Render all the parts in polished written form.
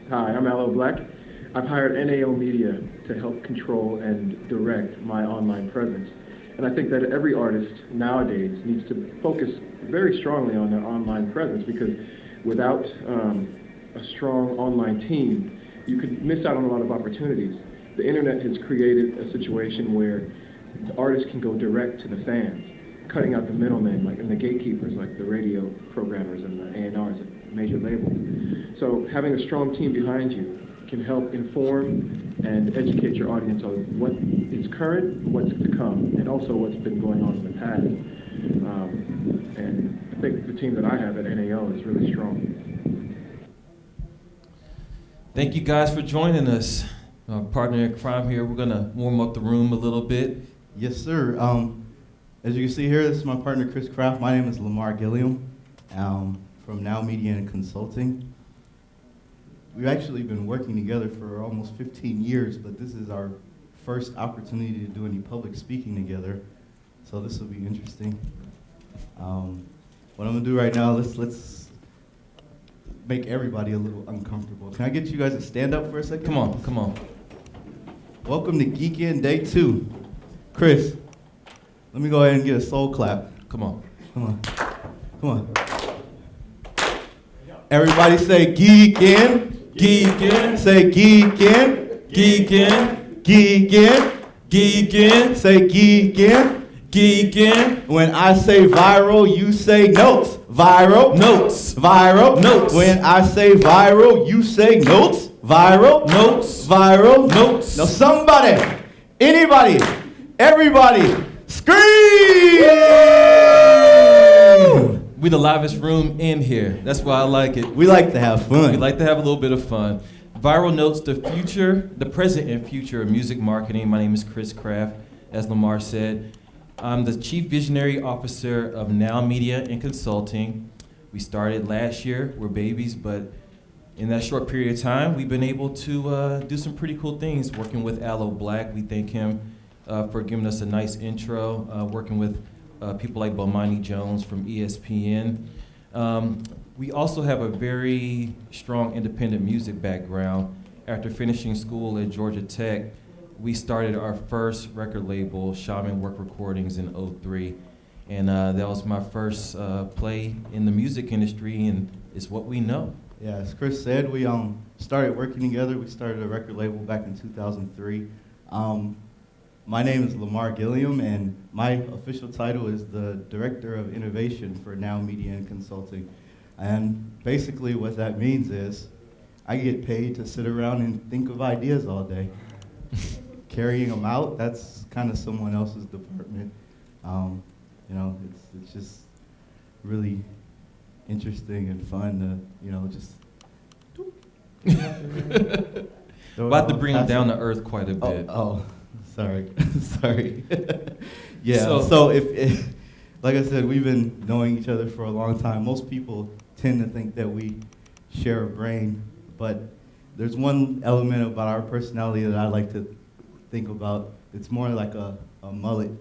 Hi, I'm Aloe Black. I've hired NAO Media to help control and direct my online presence. And I think that every artist nowadays needs to focus very strongly on their online presence because without a strong online team, you could miss out on a lot of opportunities. The internet has created a situation where the artists can go direct to the fans, cutting out the middlemen, like and the gatekeepers, like the radio programmers and the A&Rs at major labels. So having a strong team behind you can help inform and educate your audience on what is current, what's to come, and also what's been going on in the past. And I think the team that I have at NAO is really strong. Thank you guys for joining us. Partner in crime here. We're gonna warm up the room a little bit. Yes, sir. As you can see here, this is my partner, Chris Kraft. My name is Lamar Gilliam, from Now Media and Consulting. We've actually been working together for almost 15 years, but this is our first opportunity to do any public speaking together, so this will be interesting. What I'm gonna do right now, let's make everybody a little uncomfortable. Can I get you guys to stand up for a second? Come on, come on. Welcome to Geekend Day 2. Chris, let me go ahead and get a soul clap. Come on. Come on. Come on. Everybody say Geekend. Geekend. Say Geekend. Geekend. Geekend. Geekend. Say Geekend. Geekend. When I say viral, you say notes. Viral. Notes. Viral. Notes. When I say viral, you say notes. Viral. Notes. Viral. Notes. Now somebody, anybody, everybody, scream! We the livest room in here. That's why I like it. We like to have fun. We like to have a little bit of fun. Viral Notes, the future, the present and future of music marketing. My name is Chris Kraft, as Lamar said. I'm the Chief Visionary Officer of Now Media and Consulting. We started last year. We're babies, but in that short period of time, we've been able to do some pretty cool things working with Aloe Black. We thank him for giving us a nice intro, working with people like Bomani Jones from ESPN. We also have a very strong independent music background. After finishing school at Georgia Tech, we started our first record label, Shaman Work Recordings, in '03. And that was my first play in the music industry, and it's what we know. Yeah, as Chris said, we started working together. We started a record label back in 2003. My name is Lamar Gilliam, and my official title is the Director of Innovation for Now Media and Consulting. And basically what that means is I get paid to sit around and think of ideas all day. Carrying them out, that's kind of someone else's department. You know, it's just really interesting and fun to, you know, just About to bring them down to earth quite a bit. Sorry. Sorry. Yeah, so if, like I said, we've been knowing each other for a long time. Most people tend to think that we share a brain, but there's one element about our personality that I like to think about. It's more like a mullet.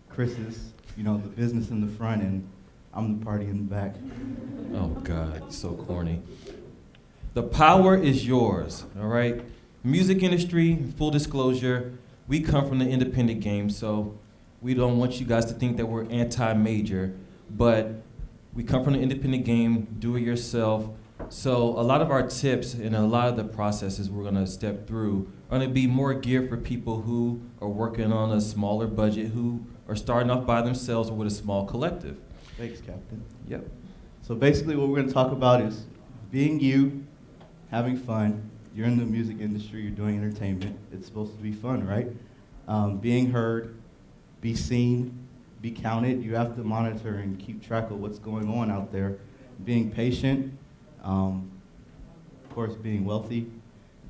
Chris is, you know, the business in the front, and I'm the party in the back. Oh God, so corny. The power is yours, all right? Music industry, full disclosure, we come from the independent game, so we don't want you guys to think that we're anti-major, but we come from the independent game, do it yourself. So a lot of our tips and a lot of the processes we're gonna step through are gonna be more geared for people who are working on a smaller budget, who are starting off by themselves or with a small collective. Thanks, Captain. Yep. So basically what we're going to talk about is being you, having fun. You're in the music industry, you're doing entertainment. It's supposed to be fun, right? Being heard, be seen, be counted. You have to monitor and keep track of what's going on out there. Being patient, of course being wealthy.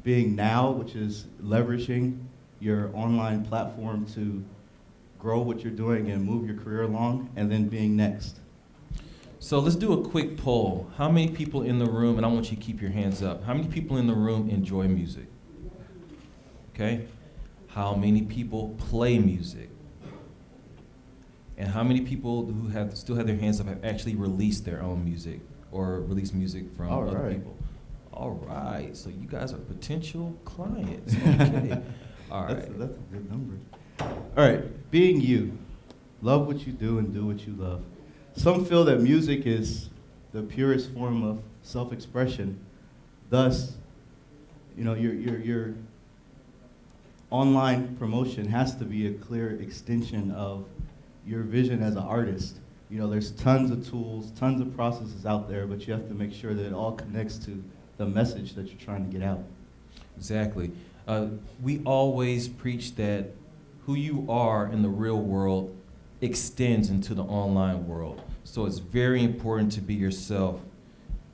Being now, which is leveraging your online platform to grow what you're doing and move your career along, and then being next. So let's do a quick poll. How many people in the room, and I want you to keep your hands up, how many people in the room enjoy music? Okay? How many people play music? And how many people who still have their hands up have actually released their own music or released music from other people? All right, so you guys are potential clients. Okay. All right. That's a good number. All right, being you. Love what you do and do what you love. Some feel that music is the purest form of self-expression. Thus, your online promotion has to be a clear extension of your vision as an artist. There's tons of tools, tons of processes out there, but you have to make sure that it all connects to the message that you're trying to get out. Exactly. We always preach that who you are in the real world extends into the online world. So it's very important to be yourself.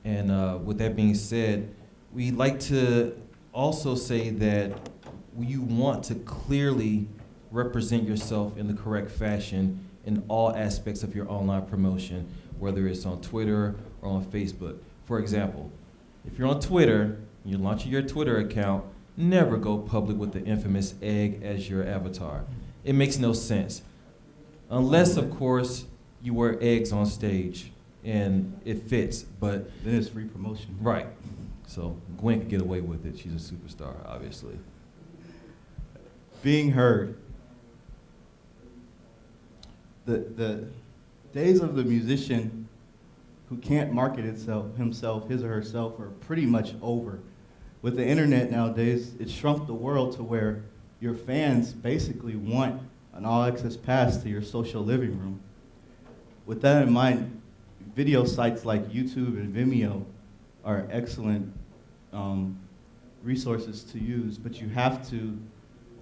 And with that being said, we like to also say that you want to clearly represent yourself in the correct fashion in all aspects of your online promotion, whether it's on Twitter or on Facebook. For example, if you're on Twitter, you're launching your Twitter account, never go public with the infamous egg as your avatar. It makes no sense. Unless, of course, you wear eggs on stage and it fits, but... Then it's free promotion. Right. So Gwen could get away with it. She's a superstar, obviously. Being heard. The days of the musician who can't market himself, his or herself, are pretty much over. With the internet nowadays, it's shrunk the world to where your fans basically want an all-access pass to your social living room. With that in mind, video sites like YouTube and Vimeo are excellent resources to use, but you have to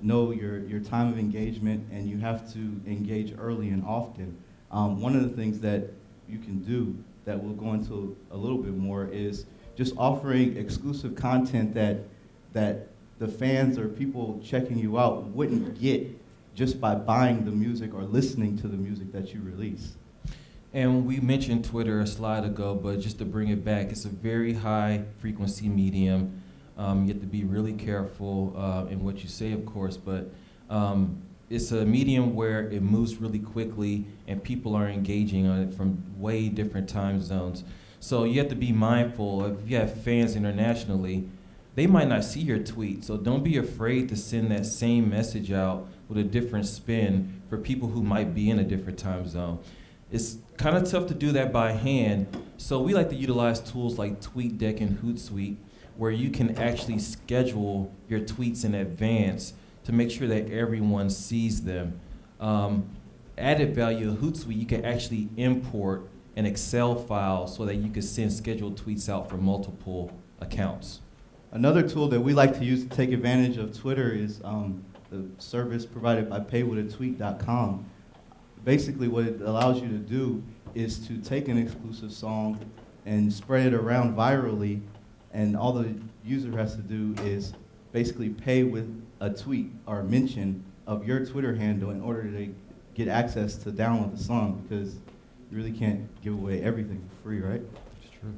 know your time of engagement, and you have to engage early and often. One of the things that you can do that we'll go into a little bit more is just offering exclusive content that the fans or people checking you out wouldn't get just by buying the music or listening to the music that you release. And we mentioned Twitter a slide ago, but just to bring it back, it's a very high frequency medium. You have to be really careful in what you say, of course, but it's a medium where it moves really quickly and people are engaging on it from way different time zones. So you have to be mindful. If you have fans internationally, they might not see your tweet, so don't be afraid to send that same message out with a different spin for people who might be in a different time zone. It's kind of tough to do that by hand, so we like to utilize tools like TweetDeck and Hootsuite, where you can actually schedule your tweets in advance to make sure that everyone sees them. Added value of Hootsuite, you can actually import an Excel file so that you can send scheduled tweets out for multiple accounts. Another tool that we like to use to take advantage of Twitter is the service provided by paywithatweet.com. Basically what it allows you to do is to take an exclusive song and spread it around virally, and all the user has to do is basically pay with a tweet or mention of your Twitter handle in order to get access to download the song, because you really can't give away everything for free, right? It's true.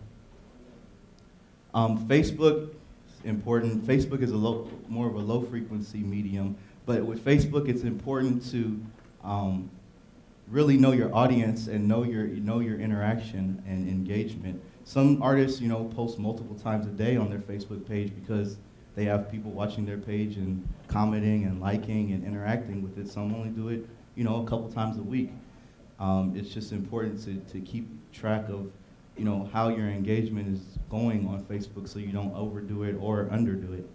Facebook is important. Facebook is more of a low frequency medium, but with Facebook it's important to really know your audience and know your interaction and engagement. Some artists, post multiple times a day on their Facebook page because they have people watching their page and commenting and liking and interacting with it. Some only do it, a couple times a week. It's just important to keep track of, how your engagement is going on Facebook so you don't overdo it or underdo it.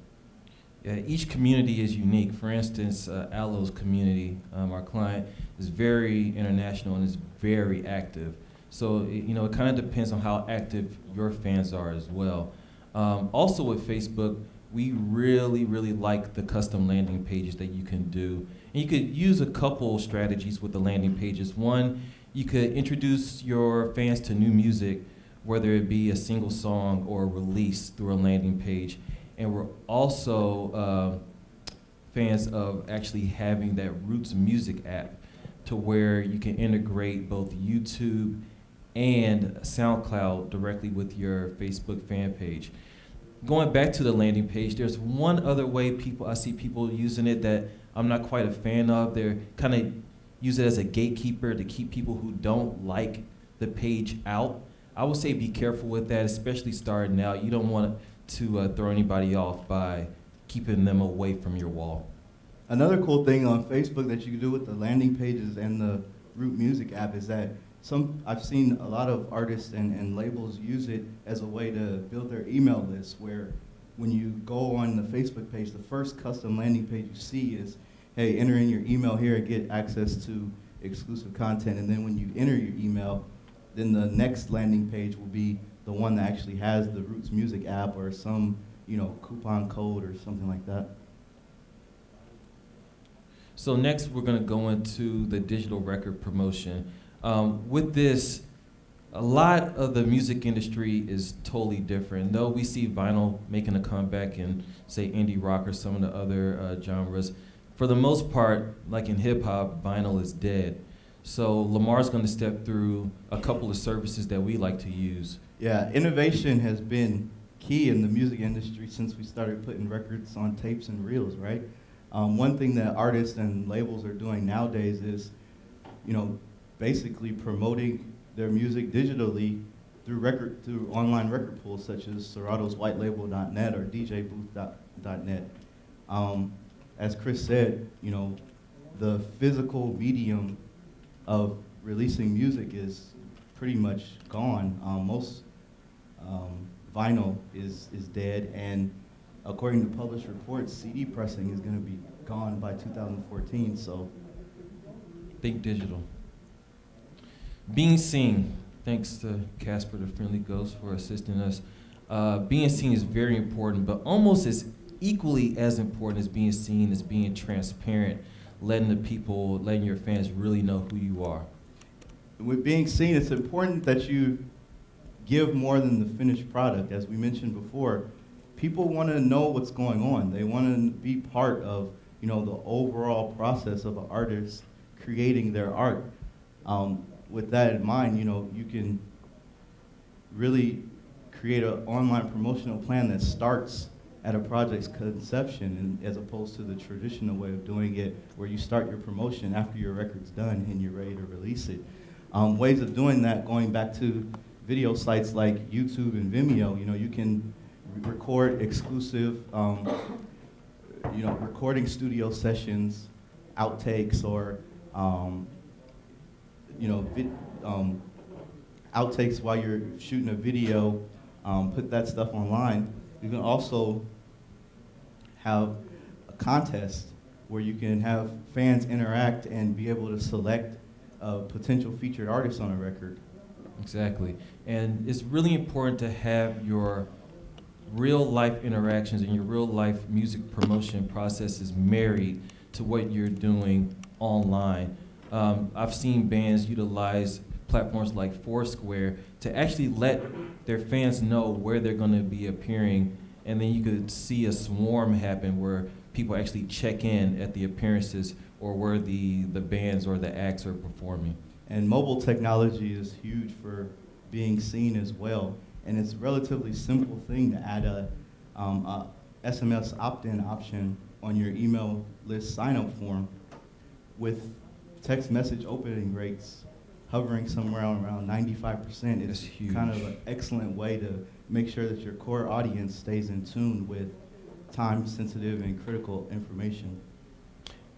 Yeah, each community is unique. For instance, Aloe's community, our client, is very international and is very active. So it kind of depends on how active your fans are as well. Also with Facebook, we really, really like the custom landing pages that you can do. And you could use a couple strategies with the landing pages. One, you could introduce your fans to new music, whether it be a single song or a release through a landing page. And we're also fans of actually having that Roots Music app to where you can integrate both YouTube and SoundCloud directly with your Facebook fan page. Going back to the landing page, there's one other way I see people using it that I'm not quite a fan of. They're kind of use it as a gatekeeper to keep people who don't like the page out. I would say be careful with that, especially starting out. You don't want to throw anybody off by keeping them away from your wall. Another cool thing on Facebook that you can do with the landing pages and the Root Music app is that I've seen a lot of artists and labels use it as a way to build their email list, where when you go on the Facebook page, the first custom landing page you see is, hey, enter in your email here and get access to exclusive content. And then when you enter your email, then the next landing page will be the one that actually has the Roots Music app or some, coupon code or something like that. So next, we're going to go into the digital record promotion. With this, a lot of the music industry is totally different. Though we see vinyl making a comeback in, say, indie rock or some of the other genres, for the most part, like in hip-hop, vinyl is dead. So Lamar's going to step through a couple of services that we like to use. Yeah, innovation has been key in the music industry since we started putting records on tapes and reels, right? One thing that artists and labels are doing nowadays is, basically promoting their music digitally through online record pools such as Serato's whitelabel.net or djbooth.net. As Chris said, the physical medium of releasing music is pretty much gone. Most vinyl is dead, and according to published reports, CD pressing is going to be gone by 2014. So, think digital. Being seen. Thanks to Casper the Friendly Ghost for assisting us. Being seen is very important, but almost as equally as important as being seen is being transparent, letting your fans really know who you are. With being seen, it's important that you give more than the finished product. As we mentioned before, people want to know what's going on. They want to be part of, the overall process of an artist creating their art. With that in mind, you can really create an online promotional plan that starts at a project's conception, and as opposed to the traditional way of doing it, where you start your promotion after your record's done and you're ready to release it. Ways of doing that, going back to video sites like YouTube and Vimeo, you can record exclusive, recording studio sessions, outtakes, or outtakes while you're shooting a video, put that stuff online. You can also have a contest where you can have fans interact and be able to select a potential featured artist on a record. Exactly. And it's really important to have your real life interactions and your real life music promotion processes married to what you're doing online. I've seen bands utilize platforms like Foursquare to actually let their fans know where they're going to be appearing, and then you could see a swarm happen where people actually check in at the appearances or where the bands or the acts are performing. And mobile technology is huge for being seen as well, and it's a relatively simple thing to add a SMS opt-in option on your email list sign-up form with text message opening rates hovering somewhere around 95%. It's huge. Kind of an excellent way to make sure that your core audience stays in tune with time-sensitive and critical information.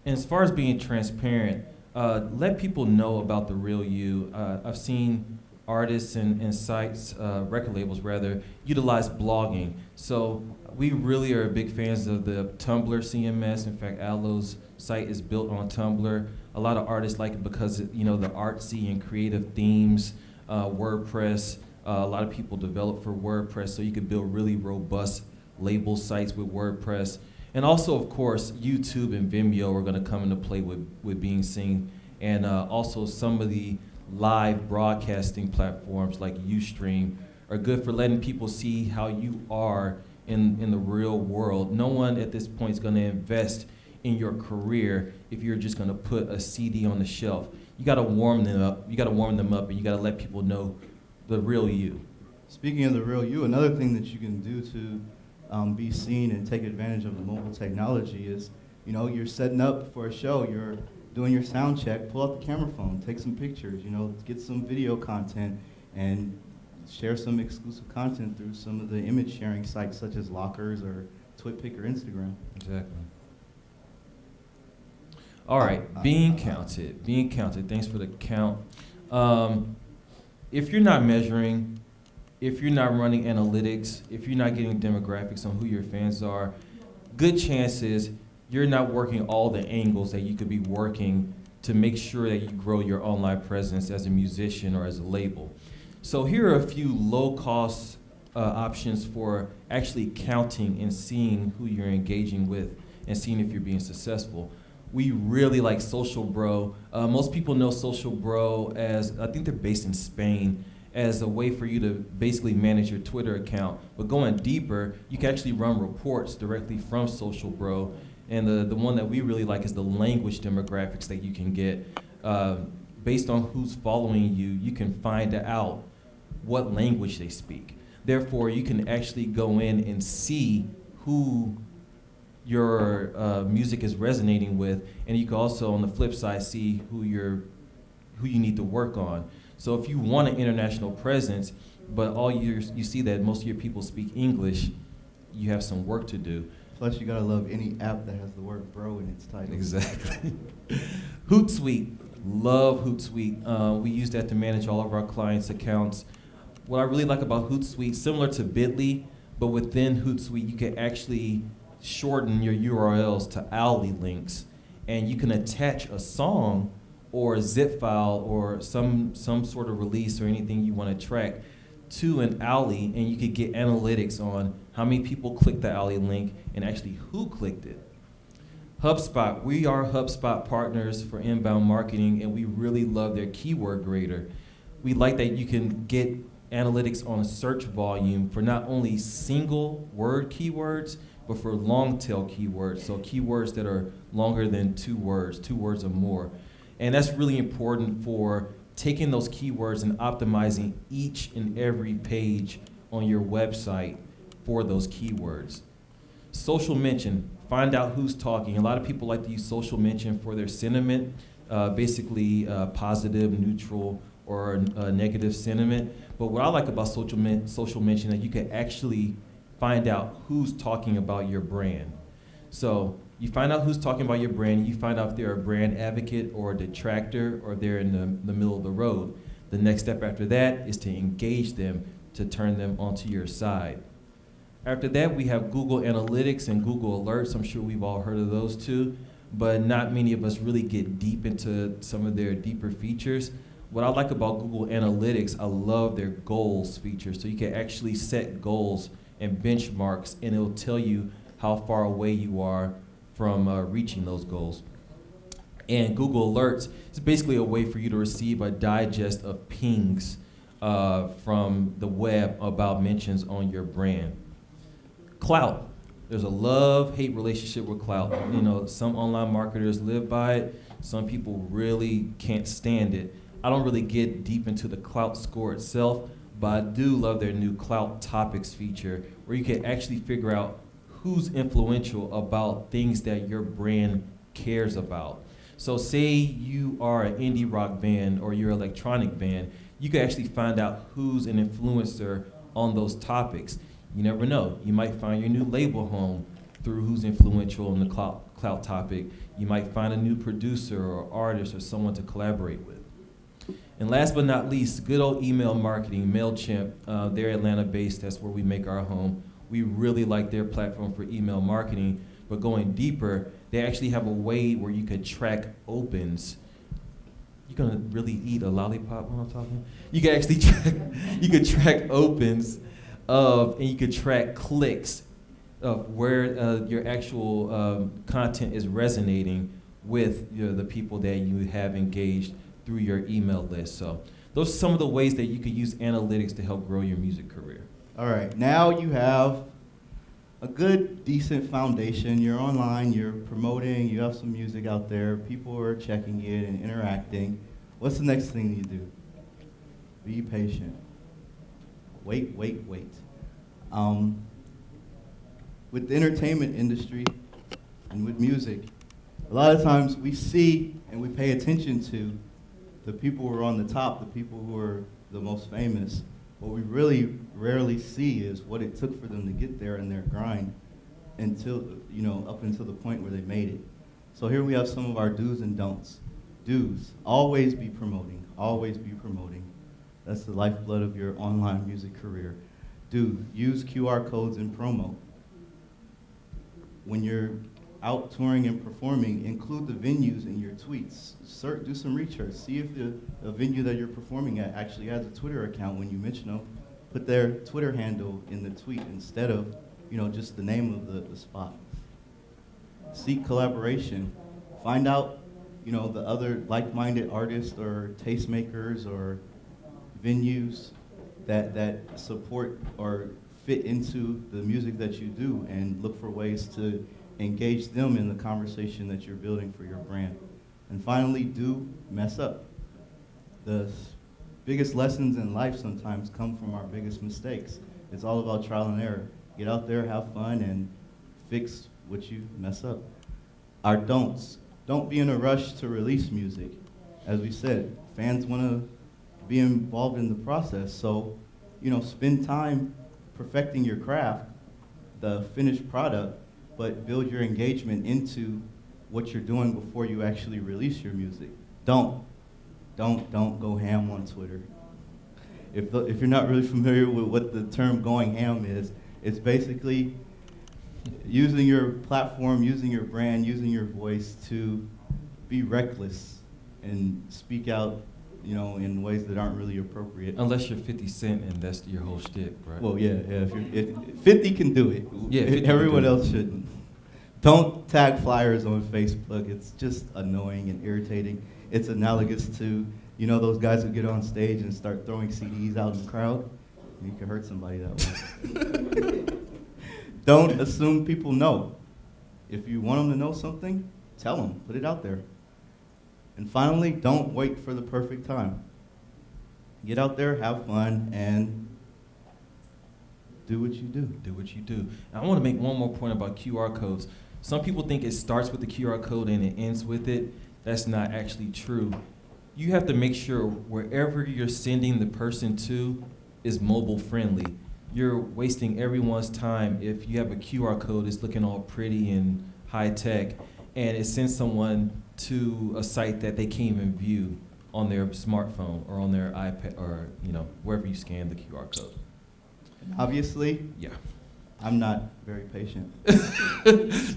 And as far as being transparent, let people know about the real you. I've seen artists and sites, record labels rather, utilize blogging. So we really are big fans of the Tumblr CMS. In fact, Allo's site is built on Tumblr. A lot of artists like it because the artsy and creative themes, WordPress. A lot of people develop for WordPress, so you can build really robust label sites with WordPress. And also, of course, YouTube and Vimeo are going to come into play with being seen. And also some of the live broadcasting platforms like Ustream are good for letting people see how you are in the real world. No one at this point is going to invest in your career if you're just going to put a CD on the shelf. You got to warm them up. You got to warm them up, and you got to let people know the real you. Speaking of the real you, another thing that you can do to be seen and take advantage of the mobile technology is, you're setting up for a show, you're doing your sound check, pull out the camera phone, take some pictures, get some video content, and share some exclusive content through some of the image sharing sites such as Lockers or TwitPic or Instagram. Exactly. All right, being counted. Thanks for the count. If you're not measuring, if you're not running analytics, if you're not getting demographics on who your fans are, good chances you're not working all the angles that you could be working to make sure that you grow your online presence as a musician or as a label. So here are a few low-cost options for actually counting and seeing who you're engaging with and seeing if you're being successful. We really like Social Bro. Most people know Social Bro as, I think they're based in Spain, as a way for you to basically manage your Twitter account. But going deeper, you can actually run reports directly from Social Bro. And the one that we really like is the language demographics that you can get. Based on who's following you, you can find out what language they speak. Therefore, you can actually go in and see who your music is resonating with, and you can also, on the flip side, see who you need to work on. So if you want an international presence, but you see that most of your people speak English, you have some work to do. Plus, you gotta love any app that has the word bro in its title. Exactly. Hootsuite, love Hootsuite. We use that to manage all of our clients' accounts. What I really like about Hootsuite, similar to Bitly, but within Hootsuite, you can actually shorten your URLs to Owly links, and you can attach a song or a zip file or some sort of release or anything you want to track to an Owly, and you could get analytics on how many people clicked the Owly link and actually who clicked it. HubSpot, we are HubSpot partners for inbound marketing, and we really love their keyword grader. We like that you can get analytics on search volume for not only single word keywords, but for long tail keywords, so keywords that are longer than 2 words or more. And that's really important for taking those keywords and optimizing each and every page on your website for those keywords. Social mention, find out who's talking. A lot of people like to use social mention for their sentiment, basically positive, neutral, or negative sentiment. But what I like about social mention is that you can actually find out who's talking about your brand. So you find out who's talking about your brand, you find out if they're a brand advocate or a detractor or they're in the middle of the road. The next step after that is to engage them to turn them onto your side. After that, we have Google Analytics and Google Alerts. I'm sure we've all heard of those two, but not many of us really get deep into some of their deeper features. What I like about Google Analytics, I love their goals feature. So you can actually set goals and benchmarks, and it'll tell you how far away you are from reaching those goals. And Google Alerts is basically a way for you to receive a digest of pings from the web about mentions on your brand. Clout. There's a love-hate relationship with clout. You know, some online marketers live by it. Some people really can't stand it. I don't really get deep into the clout score itself, but I do love their new Clout Topics feature, where you can actually figure out who's influential about things that your brand cares about. So say you are an indie rock band or you're an electronic band, you can actually find out who's an influencer on those topics. You never know. You might find your new label home through who's influential in the clout topic. You might find a new producer or artist or someone to collaborate with. And last but not least, good old email marketing, MailChimp. They're Atlanta-based. That's where we make our home. We really like their platform for email marketing. But going deeper, they actually have a way where you could track opens. You're gonna really eat a lollipop while I'm talking? You can actually track opens and you could track clicks of where your actual content is resonating with the people that you have engaged through your email list. So those are some of the ways that you could use analytics to help grow your music career. All right, now you have a good, decent foundation. You're online, you're promoting, you have some music out there, people are checking it and interacting. What's the next thing you do? Be patient. Wait. With the entertainment industry and with music, a lot of times we see and we pay attention to the people who are on the top, the people who are the most famous, What we really rarely see is what it took for them to get there in their grind until, up until the point where they made it. So here we have some of our do's and don'ts. Do's, always be promoting, always be promoting. That's the lifeblood of your online music career. Do, use QR codes in promo. When you're out touring and performing, include the venues in your tweets. Do some research. See if the venue that you're performing at actually has a Twitter account. When you mention them, put their Twitter handle in the tweet instead of, just the name of the spot. Seek collaboration. Find out, the other like-minded artists or tastemakers or venues that support or fit into the music that you do, and look for ways to engage them in the conversation that you're building for your brand. And finally, do mess up. The biggest lessons in life sometimes come from our biggest mistakes. It's all about trial and error. Get out there, have fun, and fix what you mess up. Our don'ts. Don't be in a rush to release music. As we said, fans want to be involved in the process, so spend time perfecting your craft, the finished product, but build your engagement into what you're doing before you actually release your music. Don't go ham on Twitter. If you're not really familiar with what the term going ham is, it's basically using your platform, using your brand, using your voice to be reckless and speak out, in ways that aren't really appropriate. Unless you're 50 Cent and that's your whole shtick, right? Well, yeah. If 50 can do it, Yeah, 50 everyone can do it. else shouldn't. Don't tag flyers on Facebook. It's just annoying and irritating. It's analogous to, those guys who get on stage and start throwing CDs out in the crowd. You can hurt somebody that way. Don't assume people know. If you want them to know something, tell them. Put it out there. And finally, don't wait for the perfect time. Get out there, have fun, and do what you do. Do what you do. And I want to make one more point about QR codes. Some people think it starts with the QR code and it ends with it. That's not actually true. You have to make sure wherever you're sending the person to is mobile friendly. You're wasting everyone's time if you have a QR code that's looking all pretty and high tech, and it sends someone to a site that they can't even view on their smartphone or on their iPad or wherever you scan the QR code. Obviously, Yeah. I'm not very patient.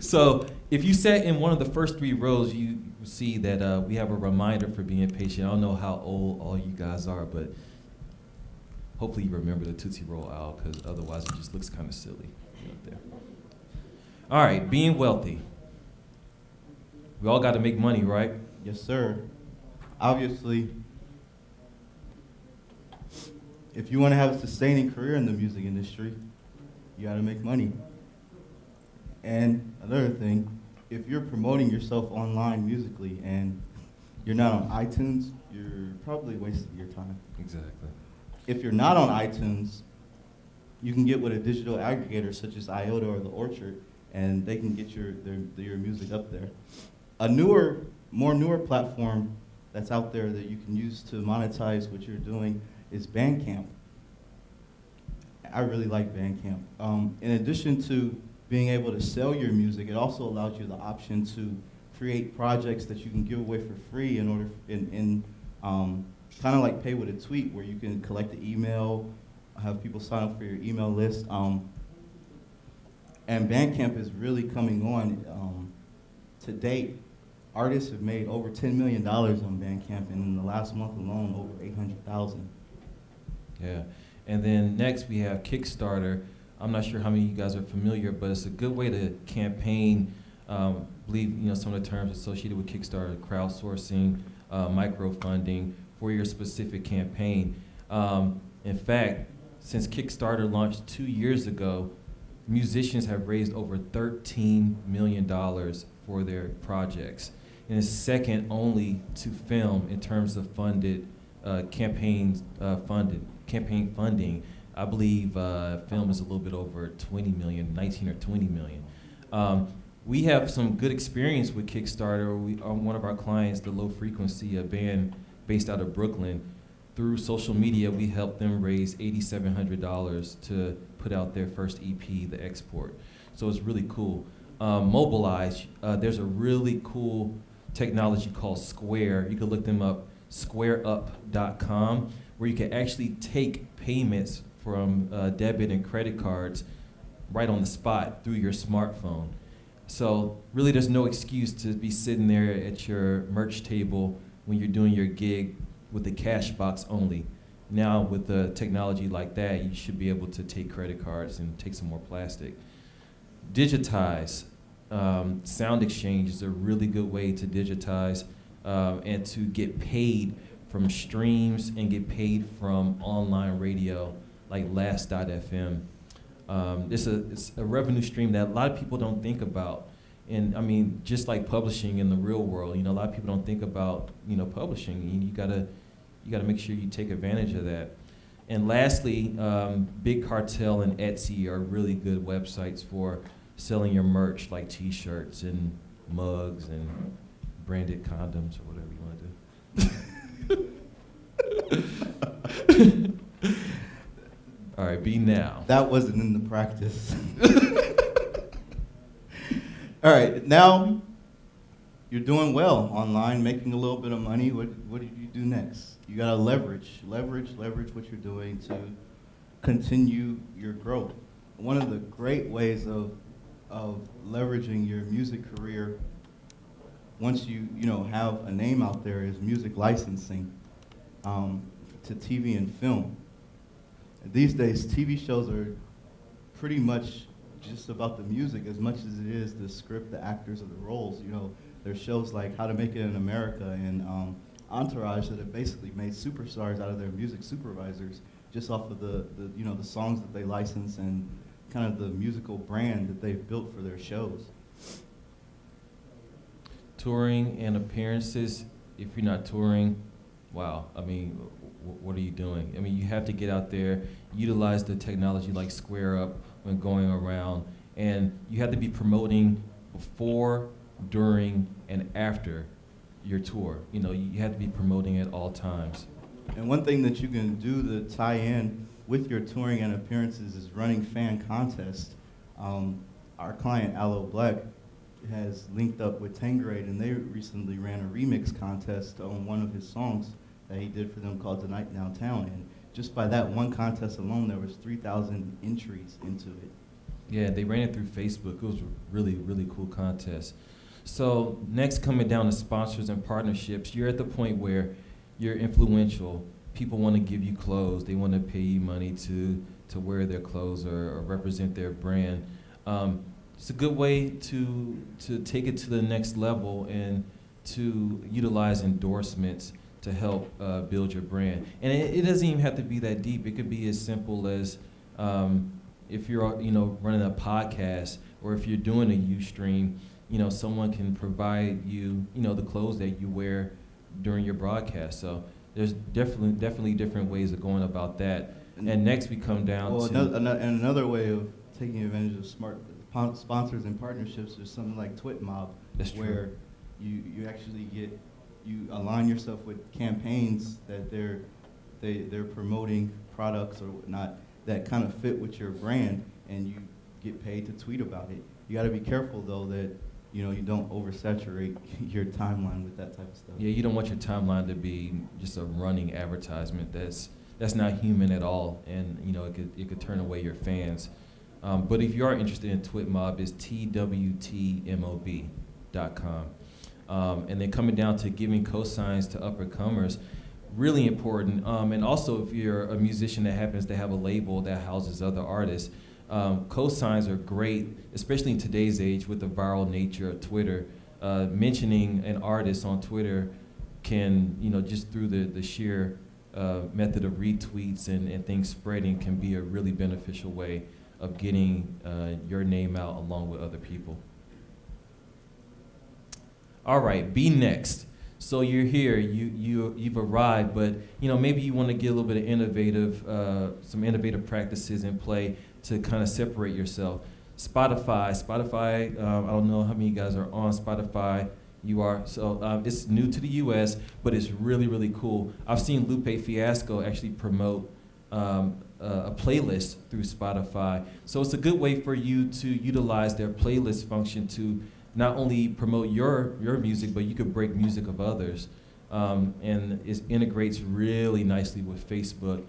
So if you sat in one of the first 3 rows, you see that we have a reminder for being patient. I don't know how old all you guys are, but hopefully you remember the Tootsie Roll owl, because otherwise it just looks kind of silly up there. All right, being wealthy. We all got to make money, right? Yes, sir. Obviously, if you want to have a sustaining career in the music industry, you got to make money. And another thing, if you're promoting yourself online musically and you're not on iTunes, you're probably wasting your time. Exactly. If you're not on iTunes, you can get with a digital aggregator such as IOTA or The Orchard, and they can get your music up there. A more newer platform that's out there that you can use to monetize what you're doing is Bandcamp. I really like Bandcamp. In addition to being able to sell your music, it also allows you the option to create projects that you can give away for free in kind of like pay with a tweet, where you can collect the email, have people sign up for your email list. And Bandcamp is really coming on. To date, artists have made over $10 million on Bandcamp, and in the last month alone, over 800,000. Yeah. And then next we have Kickstarter. I'm not sure how many of you guys are familiar, but it's a good way to campaign. Believe some of the terms associated with Kickstarter: crowdsourcing, microfunding for your specific campaign. In fact, since Kickstarter launched 2 years ago, musicians have raised over $13 million for their projects, and it's second only to film in terms of funded campaign funding. I believe film is a little bit over 20 million, 19 or 20 million. We have some good experience with Kickstarter. One of our clients, the Low Frequency, a band based out of Brooklyn, through social media, we helped them raise $8,700 to put out their first EP, The Export. So it's really cool. Mobilize, there's a really cool technology called Square. You can look them up, squareup.com, where you can actually take payments from debit and credit cards right on the spot through your smartphone. So really there's no excuse to be sitting there at your merch table when you're doing your gig with the cash box only. Now with the technology like that, you should be able to take credit cards and take some more plastic. Digitize. Sound exchange is a really good way to digitize and to get paid from streams and get paid from online radio like Last.fm. It's a revenue stream that a lot of people don't think about. And I mean, just like publishing in the real world, a lot of people don't think about, publishing. You gotta make sure you take advantage of that. And lastly, Big Cartel and Etsy are really good websites for selling your merch, like T-shirts and mugs and branded condoms or whatever you want to do. All right, be now. That wasn't in the practice. All right, now you're doing well online, making a little bit of money. What did you do next? You gotta leverage what you're doing to continue your growth. One of the great ways of leveraging your music career, once you have a name out there, is music licensing to TV and film. These days, TV shows are pretty much just about the music as much as it is the script, the actors, or the roles. There's shows like How to Make It in America and Entourage that have basically made superstars out of their music supervisors just off of the songs that they license and kind of the musical brand that they've built for their shows. Touring and appearances. If you're not touring, wow, I mean, what are you doing? I mean, you have to get out there, utilize the technology like Square Up when going around, and you have to be promoting before, during, and after your tour. You have to be promoting at all times. And one thing that you can do to tie in with your touring and appearances is running fan contests. Our client, Aloe Black, has linked up with Tangerade, and they recently ran a remix contest on one of his songs that he did for them called The Night Downtown. And just by that one contest alone, there was 3,000 entries into it. Yeah, they ran it through Facebook. It was a really, really cool contest. So next, coming down to sponsors and partnerships, you're at the point where you're influential. People want to give you clothes. They want to pay you money to wear their clothes or represent their brand. It's a good way to take it to the next level and to utilize endorsements to help build your brand. And it doesn't even have to be that deep. It could be as simple as if you're running a podcast or if you're doing a Ustream, someone can provide you the clothes that you wear during your broadcast. So there's definitely different ways of going about that. And next we come down to another way of taking advantage of smart sponsors and partnerships is something like TwitMob, where you actually you align yourself with campaigns that they're promoting products or whatnot that kind of fit with your brand, and you get paid to tweet about it. You got to be careful though that you don't oversaturate your timeline with that type of stuff. Yeah, you don't want your timeline to be just a running advertisement that's not human at all, and it could turn away your fans. But if you are interested in TwitMob, it's twtmob.com. And then coming down to giving cosigns to uppercomers, really important. And also if you're a musician that happens to have a label that houses other artists, cosigns are great, especially in today's age with the viral nature of Twitter. Mentioning an artist on Twitter can, just through the sheer method of retweets and things spreading, can be a really beneficial way of getting your name out along with other people. All right, be next. So you're here, you've arrived, but maybe you want to get a little bit of some innovative practices in play to kind of separate yourself. Spotify, I don't know how many of you guys are on Spotify. You are. So it's new to the U.S., but it's really, really cool. I've seen Lupe Fiasco actually promote a playlist through Spotify. So it's a good way for you to utilize their playlist function to not only promote your music, but you could break music of others. And it integrates really nicely with Facebook.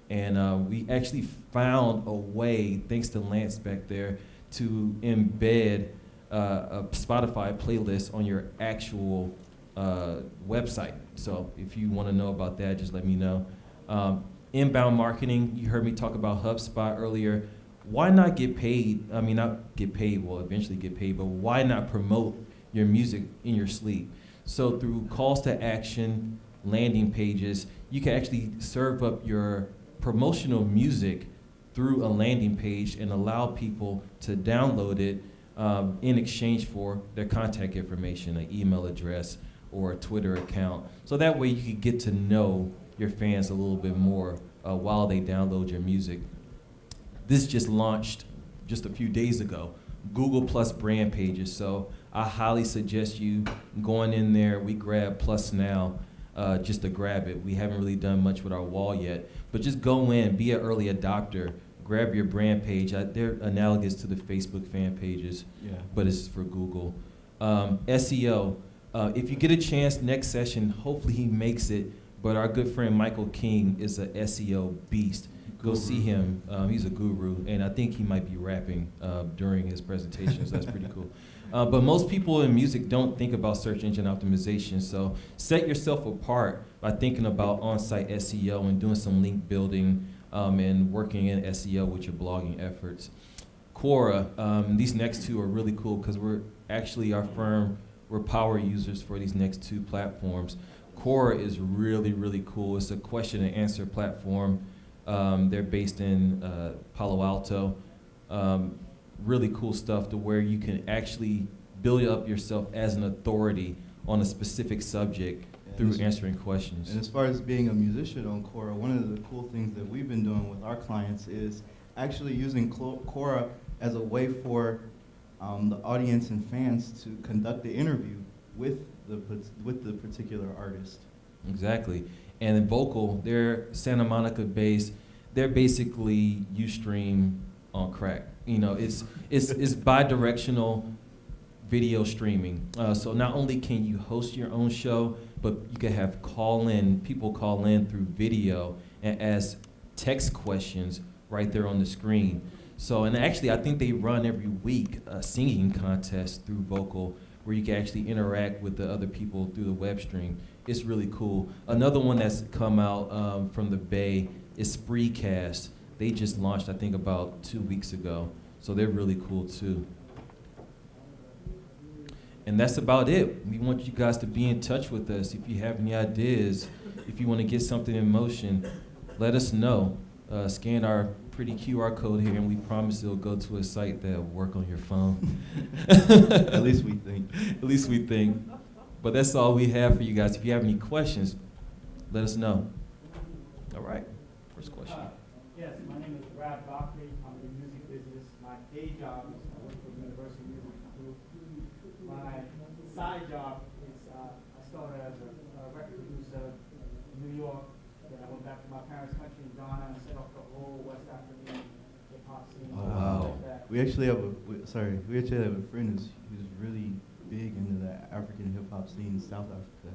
And we actually found a way, thanks to Lance back there, to embed a Spotify playlist on your actual website. So if you want to know about that, just let me know. Inbound marketing, you heard me talk about HubSpot earlier. Why not get paid? I mean, not get paid, well, eventually get paid, but why not promote your music in your sleep? So through calls to action, landing pages, you can actually serve up your promotional music through a landing page and allow people to download it in exchange for their contact information, an email address or a Twitter account. So that way you can get to know your fans a little bit more while they download your music. This just launched just a few days ago, Google Plus brand pages. So I highly suggest you going in there. We grab Plus now just to grab it. We haven't really done much with our wall yet, but just go in, be an early adopter, grab your brand page. They're analogous to the Facebook fan pages, but it's for Google. SEO, if you get a chance next session, hopefully he makes it, but our good friend Michael King is a SEO beast. Go see him. He's a guru, and I think he might be rapping during his presentation, so that's pretty cool. But most people in music don't think about search engine optimization, so set yourself apart by thinking about on-site SEO and doing some link building and working in SEO with your blogging efforts. Quora, these next two are really cool because we're power users for these next two platforms. Quora is really, really cool. It's a question and answer platform. They're based in Palo Alto. Really cool stuff to where you can actually build up yourself as an authority on a specific subject through answering questions. And as far as being a musician on Quora, one of the cool things that we've been doing with our clients is actually using Quora as a way for the audience and fans to conduct the interview with the particular artist. Exactly. And in Vocal, they're Santa Monica based. They're basically Ustream on crack. You know, it's bi-directional video streaming. So not only can you host your own show, but you can have people call in through video and ask text questions right there on the screen. So, and actually I think they run every week a singing contest through Vocal where you can actually interact with the other people through the web stream. It's really cool. Another one that's come out from the Bay is Spreecast. They just launched, I think, about 2 weeks ago. So they're really cool too. And that's about it. We want you guys to be in touch with us. If you have any ideas, if you want to get something in motion, let us know. Scan our pretty QR code here, and we promise it'll go to a site that will work on your phone. At least we think. At least we think. But that's all we have for you guys. If you have any questions, let us know. All right. First question. Yes, my name is Brad Barkley. I'm in the music business. My day job is I work for the University Music Group. My side job is I started as a record producer in New York. Then I went back to my parents' country in Ghana and set up the whole West African hip hop scene. Oh, wow. We actually have a friend who's really big into the African hip hop scene in South Africa.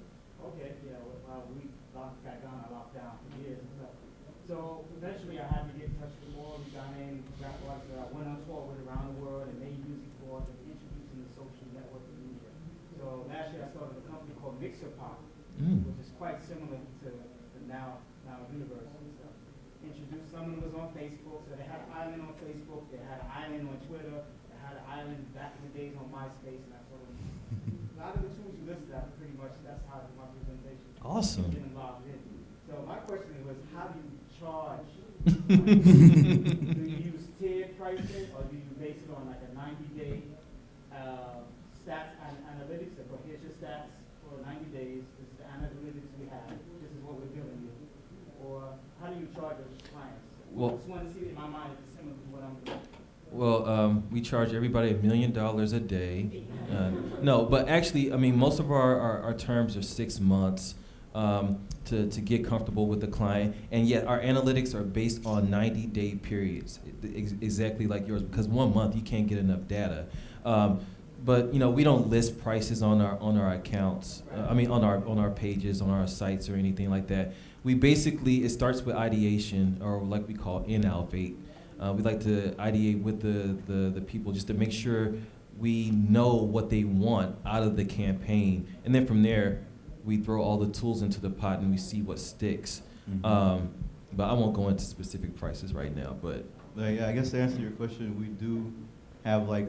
Okay, yeah, well, we got Ghana locked down for years and stuff. So eventually I had to get in touch with more Ghanaian rap artists that I went on tour with around the world and made music for and introducing the social networking media. So last year I started a company called Mixer Pop, which is quite similar to the now universe and stuff. Introduced, some of them was on Facebook, so they had an island on Facebook, they had an island on Twitter, they had an island back in the days on MySpace, and that sort of a lot of the tools you listed out pretty much, that's how I do my presentation. Awesome. Getting logged in. So my question was, how do you charge? Do you use tiered pricing, or do you base it on like a 90-day stats and analytics? So here's your stats for 90 days. This is the analytics we have. This is what we're giving you. Or how do you charge your clients? Well, I just want to see it in my mind if it's similar to what I'm doing. Well, we charge everybody $1 million a day. No, but actually, I mean, most of our terms are 6 months to get comfortable with the client, and yet our analytics are based on 90-day periods, exactly like yours, because 1 month you can't get enough data. But you know, we don't list prices on our accounts. On our pages, on our sites, or anything like that. We basically, it starts with ideation, or like we call in-alvate. We like to ideate with the people just to make sure we know what they want out of the campaign, and then from there, we throw all the tools into the pot and we see what sticks. Mm-hmm. But I won't go into specific prices right now. But Yeah, I guess to answer your question, we do have like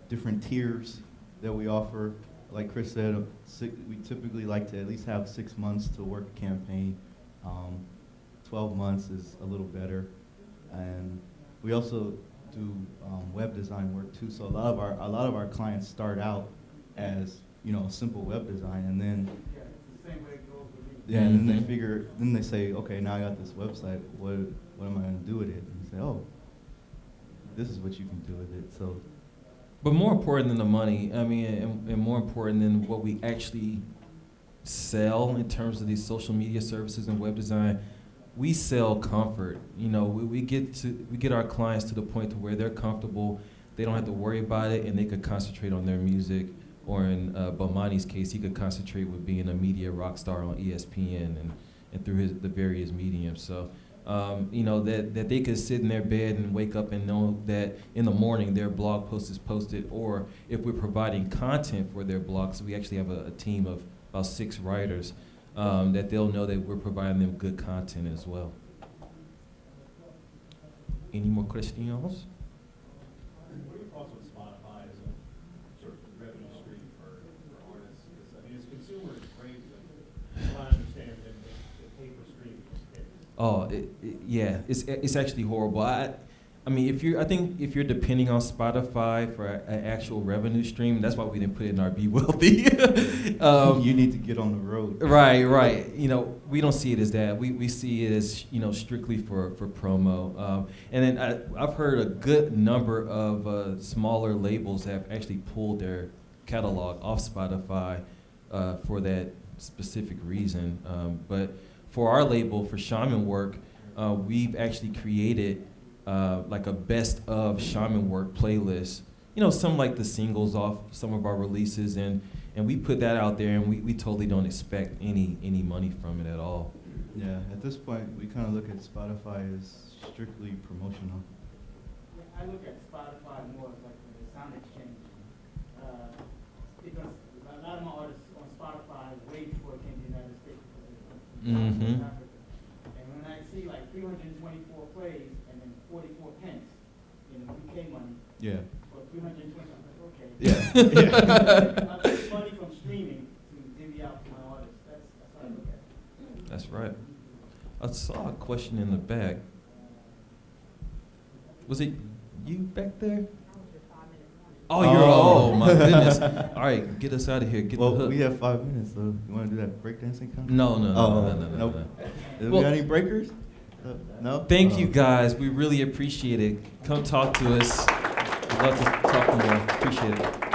different tiers that we offer. Like Chris said, we typically like to at least have 6 months to work a campaign. 12 months is a little better, and we also do web design work too. So a lot of our clients start out as simple web design, and then Yeah, it's the same way it goes with me. yeah, and then they say, okay, now I got this website. What am I going to do with it? And you say, oh, this is what you can do with it. So. But more important than the money, I mean, and more important than what we actually sell in terms of these social media services and web design, we sell comfort. We get our clients to the point to where they're comfortable, they don't have to worry about it, and they could concentrate on their music. Or in Bomani's case, he could concentrate with being a media rock star on ESPN and through the various mediums. So. That they could sit in their bed and wake up and know that in the morning their blog post is posted, or if we're providing content for their blogs, we actually have a team of about 6 writers, that they'll know that we're providing them good content as well. Any more questions? What are your thoughts on Spotify as a sort of revenue stream for artists? Because, I mean, as consumers, it's great, but I understand that the pay-per stream is. Oh, yeah, it's actually horrible. I mean, if you're depending on Spotify for an actual revenue stream, that's why we didn't put it in our Be Wealthy. You need to get on the road. Right. We don't see it as that. We see it as strictly for promo. And then I've heard a good number of smaller labels have actually pulled their catalog off Spotify for that specific reason. But for our label, for Shaman Work, we've actually created like a best of Shaman Work playlist. Some like the singles off some of our releases, and we put that out there, and we totally don't expect any money from it at all. Yeah, at this point, we kind of look at Spotify as strictly promotional. I look at Spotify more as like a sound exchange, because a lot of my artists on Spotify way before it came to the United States. Mm-hmm. And when I see like 324 plays and then 44 pence in UK money Yeah. for 320, I'm like, okay. Yeah. I take money from streaming to divvy out to my artists. That's how I look at it. That's right. I saw a question in the back. Was it you back there? Oh, Oh. my goodness. All right, get us out of here. Get the Well, hook. we have 5 minutes, so you want to do that breakdancing kind of? No. Nope. Do Well- we got any breakers? No? Thank Oh. you guys. We really appreciate it. Come talk to us. We'd love to talk more. Appreciate it.